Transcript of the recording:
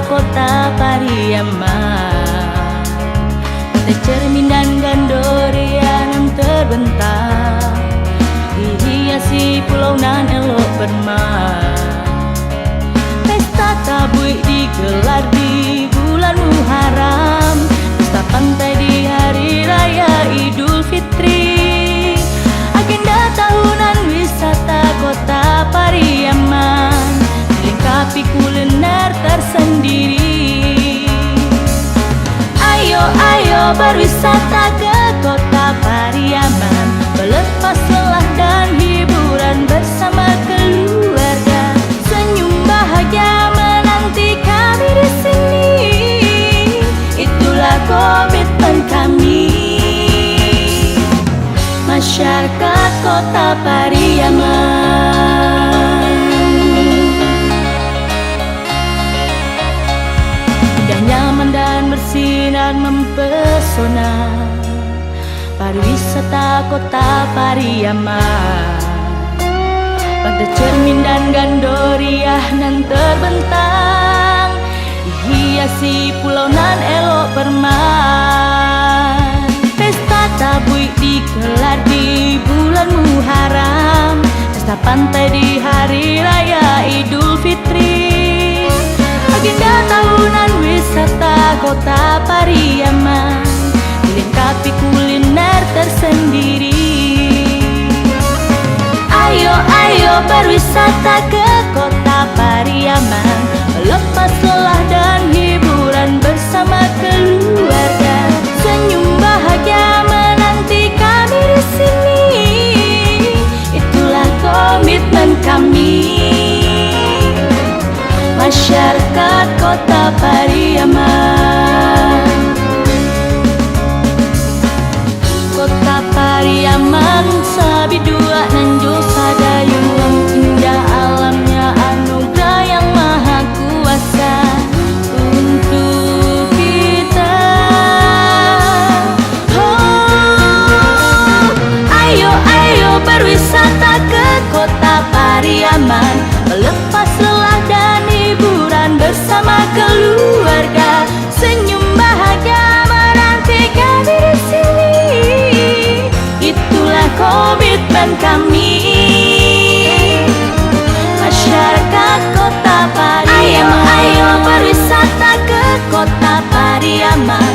kota Pariaman. Pantai Cermin dan Gandoria nan terbentang, dihiasi pulau nan elok bermain. Pesta tabuik digelar di bulan Muharram, pesta pantai di hari raya Idul Fitri. Agenda tahunan wisata kota Pariaman dilengkapi kuliner tersendiri. Ayo ayo berwisata ke kota Pariaman, melepas lelah dan hiburan bersama keluarga. Senyum bahagia menanti kami di sini, itulah komitmen kami. Masyarakat kota Pariaman, indah, nyaman dan bersinar mempesona. Pariwisata kota Pariaman, Pantai Cermin dan Gandoria nan terbentang, dihiasi pulau nan elok bermain. Pesta tabuik digelar di bulan Muharram, pesta pantai di hari raya Idul Fitri. Agenda tahunan wisata kota Pariaman dilengkapi kuliner tersendiri. Ayo ayo berwisata ke kota Pariaman, melepas lelah dan hiburan bersama keluarga. Senyum bahagia menanti kami di sini, itulah komitmen kami. Masyarakat kota Pariaman, kota Pariaman sabi dua nanjo sadayuang, indah alamnya anugerah yang maha kuasa untuk kita. Oh, ayo ayo berwisata ke kota Pariaman, melepas lelah dan hiburan bersama keluarga. Senyum bahagia menanti kami di sini, itulah komitmen kami. Masyarakat kota Pariaman, ayo ayo berwisata ke kota Pariaman,